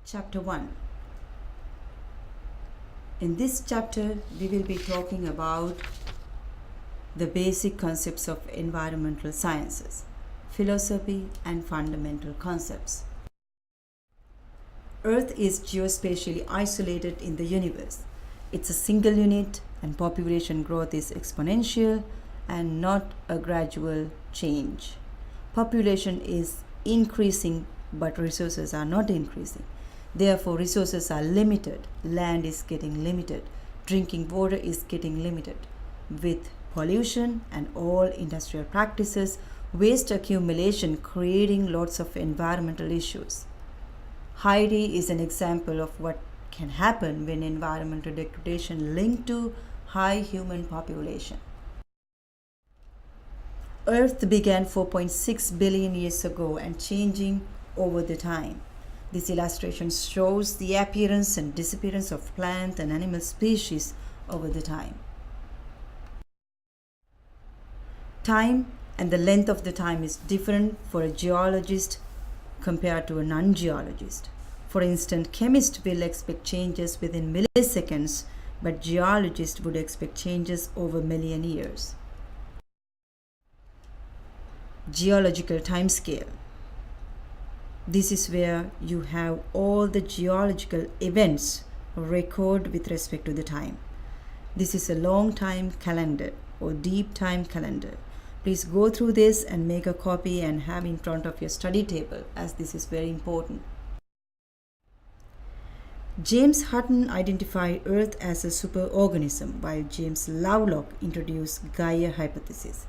Chapter 1. In this chapter, we will be talking about the basic concepts of environmental sciences, philosophy, and fundamental concepts. Earth is geospatially isolated in the universe. It's a single unit, and population growth is exponential and not a gradual change. Population is increasing, but resources are not increasing. Therefore, resources are limited. Land is getting limited. Drinking water is getting limited. With pollution and all industrial practices, waste accumulation creating lots of environmental issues. Haiti is an example of what can happen when environmental degradation linked to high human population. Earth began 4.6 billion years ago and changing over the time. This illustration shows the appearance and disappearance of plant and animal species over the time. Time and the length of the time is different for a geologist compared to a non-geologist. For instance, chemists will expect changes within milliseconds, but geologists would expect changes over million years. Geological timescale. This is where you have all the geological events recorded with respect to the time. This is a long time calendar or deep time calendar. Please go through this and make a copy and have in front of your study table, as this is very important. James Hutton identified Earth as a superorganism, while James Lovelock introduced Gaia hypothesis,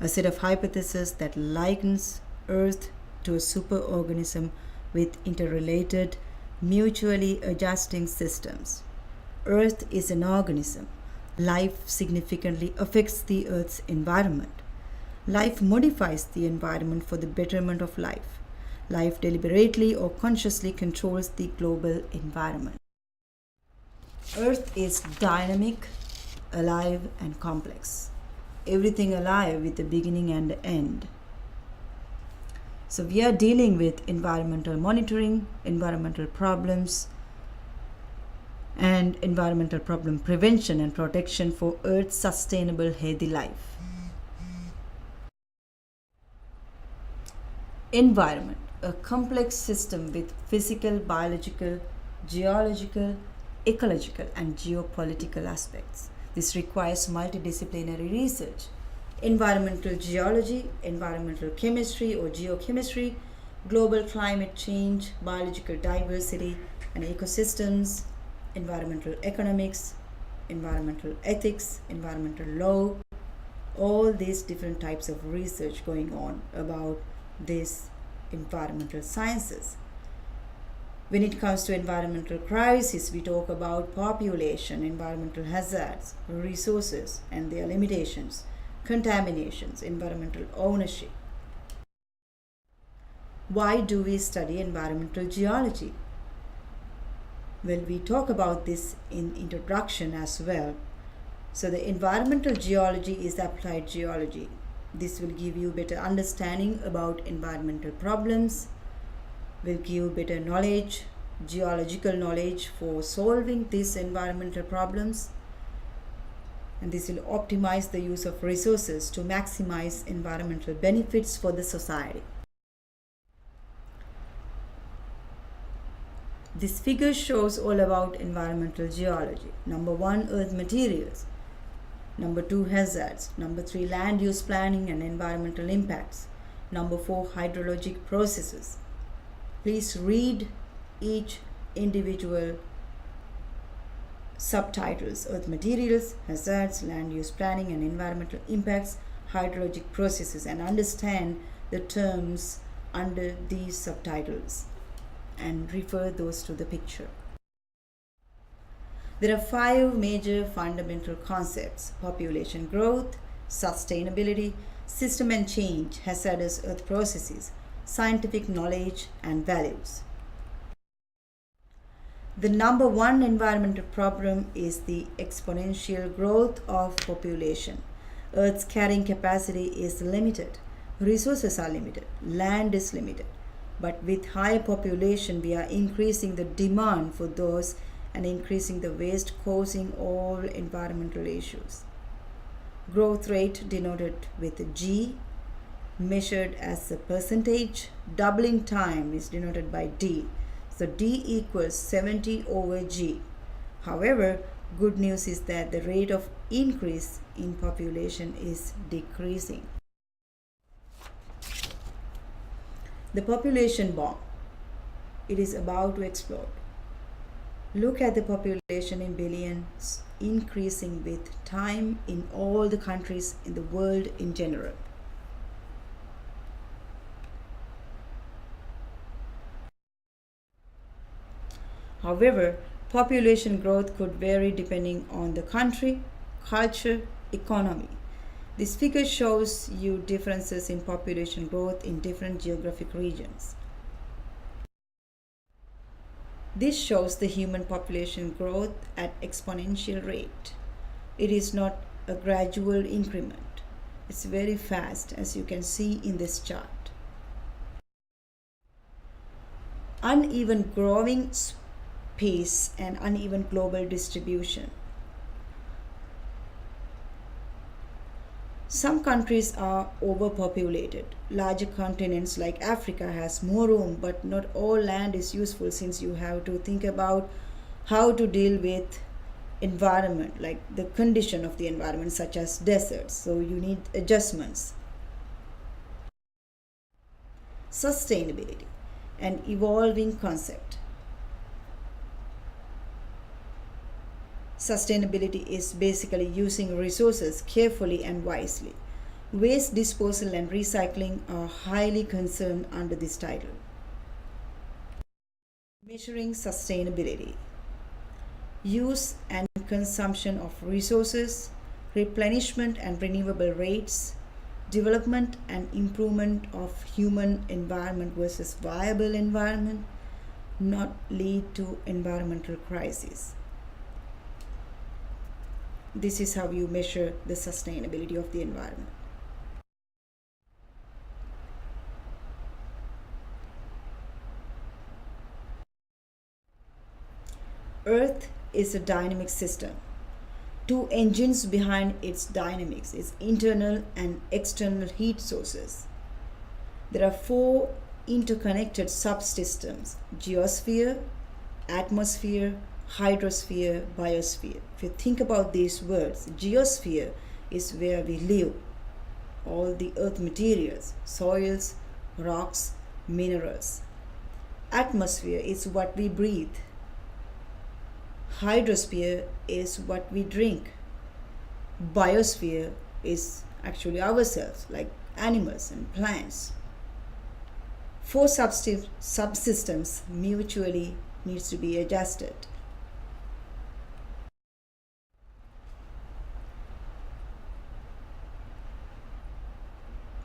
a set of hypotheses that likens Earth to a superorganism with interrelated, mutually adjusting systems. Earth is an organism. Life significantly affects the Earth's environment. Life modifies the environment for the betterment of life. Life deliberately or consciously controls the global environment. Earth is dynamic, alive, and complex. Everything alive with a beginning and an end. So we are dealing with environmental monitoring, environmental problems, and environmental problem prevention and protection for Earth's sustainable healthy life. Environment, a complex system with physical, biological, geological, ecological, and geopolitical aspects. This requires multidisciplinary research. Environmental geology, environmental chemistry or geochemistry, global climate change, biological diversity and ecosystems, environmental economics, environmental ethics, environmental law, all these different types of research going on about these environmental sciences. When it comes to environmental crisis, we talk about population, environmental hazards, resources and their limitations, contaminations, environmental ownership. Why do we study environmental geology? Well, we talk about this in introduction as well. So the environmental geology is applied geology. This will give you better understanding about environmental problems, will give better knowledge, geological knowledge for solving these environmental problems. And this will optimize the use of resources to maximize environmental benefits for the society. This figure shows all about environmental geology. Number 1, earth materials. Number 2, hazards. Number 3, land use planning and environmental impacts. Number 4, hydrologic processes. Please read each individual subtitles: earth materials, hazards, land use planning and environmental impacts, hydrologic processes, and understand the terms under these subtitles and refer those to the picture. There are 5 major fundamental concepts: population growth, sustainability, system and change, hazardous earth processes, scientific knowledge, and values. The number 1 environmental problem is the exponential growth of population. Earth's carrying capacity is limited. Resources are limited. Land is limited. But with high population, we are increasing the demand for those and increasing the waste, causing all environmental issues. Growth rate denoted with G, measured as a percentage. Doubling time is denoted by D. So D equals 70 over G. However, good news is that the rate of increase in population is decreasing. The population bomb. It is about to explode. Look at the population in billions increasing with time in all the countries in the world in general. However, population growth could vary depending on the country, culture, economy. This figure shows you differences in population growth in different geographic regions. This shows the human population growth at exponential rate. It is not a gradual increment. It's very fast, as you can see in this chart. Uneven growing pace and uneven global distribution. Some countries are overpopulated. Larger continents like Africa has more room, but not all land is useful, since you have to think about how to deal with environment, like the condition of the environment, such as deserts. So you need adjustments. Sustainability, an evolving concept. Sustainability is basically using resources carefully and wisely. Waste disposal and recycling are highly concerned under this title. Measuring sustainability. Use and consumption of resources, replenishment and renewable rates, development and improvement of human environment versus viable environment, not lead to environmental crisis. This is how you measure the sustainability of the environment. Earth is a dynamic system. Two engines behind its dynamics is internal and external heat sources. There are four interconnected subsystems: geosphere, atmosphere, hydrosphere, biosphere. If you think about these words, geosphere is where we live, all the earth materials, soils, rocks, minerals. Atmosphere is what we breathe. Hydrosphere is what we drink. Biosphere is actually ourselves, like animals and plants. Four subsystems mutually needs to be adjusted.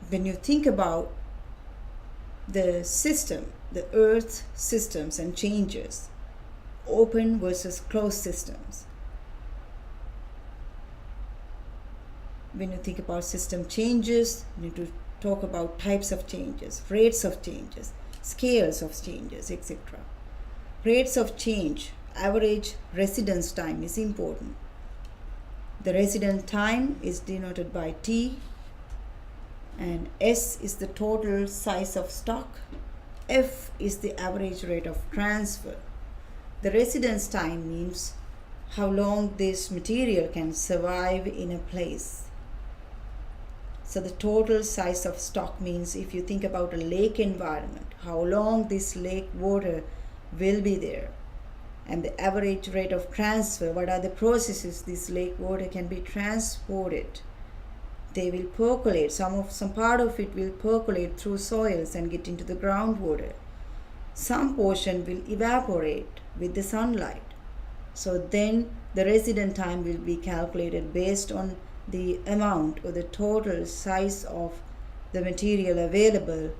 When you think about the system, the earth systems and changes, open versus closed systems. When you think about system changes, you need to talk about types of changes, rates of changes, scales of changes, etc. Rates of change, average residence time is important. The residence time is denoted by T, and S is the total size of stock. F is the average rate of transfer. The residence time means how long this material can survive in a place. So the total size of stock means, if you think about a lake environment, how long this lake water will be there. And the average rate of transfer, what are the processes this lake water can be transported. They will percolate, some part of it will percolate through soils and get into the groundwater. Some portion will evaporate with the sunlight. So then the resident time will be calculated based on the amount or the total size of the material available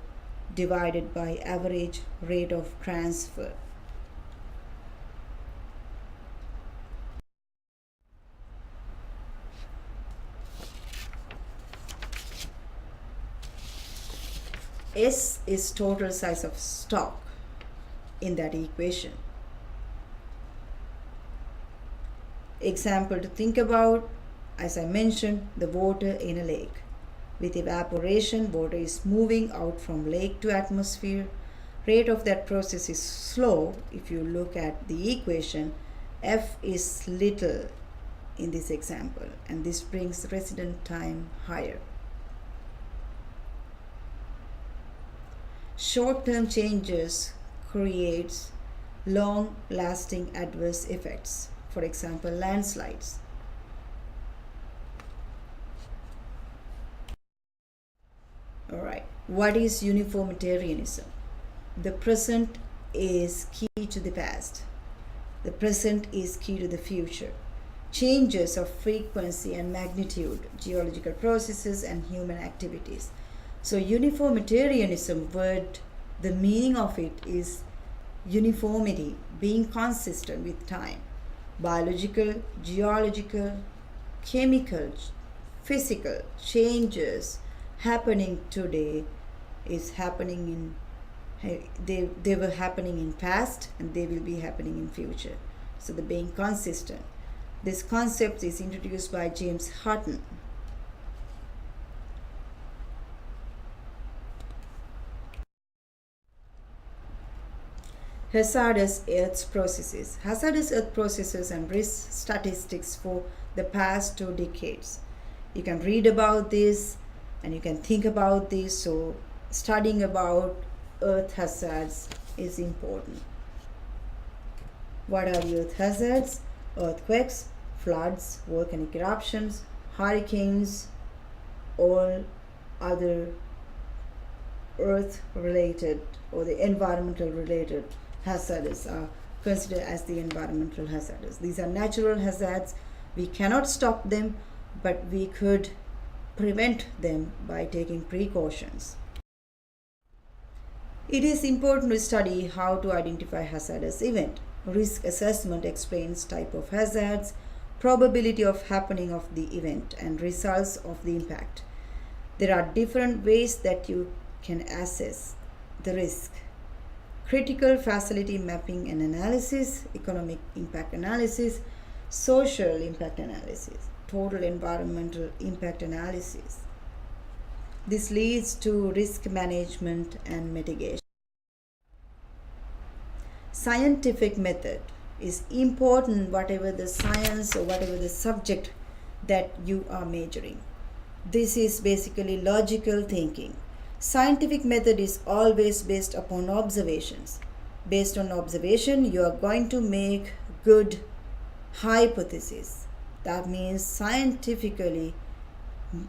divided by average rate of transfer. S is total size of stock in that equation. Example to think about, as I mentioned, the water in a lake. With evaporation, water is moving out from lake to atmosphere. Rate of that process is slow. If you look at the equation, F is little in this example, and this brings resident time higher. Short-term changes creates long-lasting adverse effects. For example, landslides. All right. What is uniformitarianism? The present is key to the past. The present is key to the future. Changes of frequency and magnitude, geological processes and human activities. So uniformitarianism word, the meaning of it is uniformity, being consistent with time. Biological, geological, chemical, physical changes happening today is happening in they were happening in past and they will be happening in future. So the being consistent. This concept is introduced by James Hutton. Hazardous earth processes. Hazardous earth processes and risk statistics for the past 2 decades. You can read about this and you can think about this. So studying about earth hazards is important. What are the earth hazards? Earthquakes, floods, volcanic eruptions, hurricanes, all other earth related or the environmental related hazards are considered as the environmental hazards. These are natural hazards. We cannot stop them, but we could prevent them by taking precautions. It is important to study how to identify hazardous event. Risk assessment explains type of hazards, probability of happening of the event, and results of the impact. There are different ways that you can assess the risk. Critical facility mapping and analysis, economic impact analysis, social impact analysis, total environmental impact analysis. This leads to risk management and mitigation. Scientific method is important, whatever the science or whatever the subject that you are majoring. This is basically logical thinking. Scientific method is always based upon observations. Based on observation, you are going to make good hypothesis. That means scientifically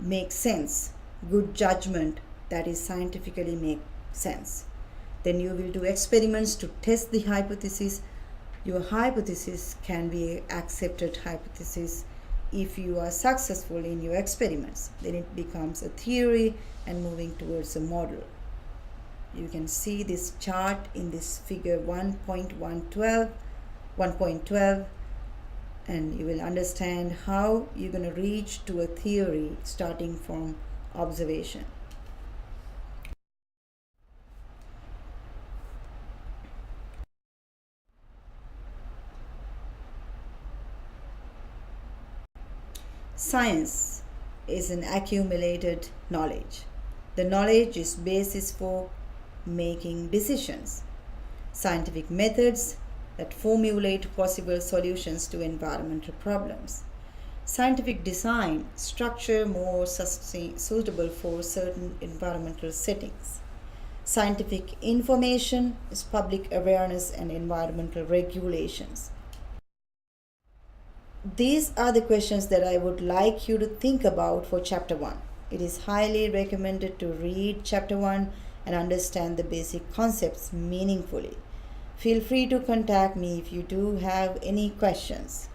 make sense. Good judgment, that is scientifically make sense. Then you will do experiments to test the hypothesis. Your hypothesis can be accepted hypothesis if you are successful in your experiments. Then it becomes a theory and moving towards a model. You can see this chart in this figure 1.12, and you will understand how you're going to reach to a theory starting from observation. Science is an accumulated knowledge. The knowledge is basis for making decisions. Scientific methods that formulate possible solutions to environmental problems. Scientific design, structure more suitable for certain environmental settings. Scientific information is public awareness and environmental regulations. These are the questions that I would like you to think about for chapter 1. It is highly recommended to read chapter 1 and understand the basic concepts meaningfully. Feel free to contact me if you do have any questions.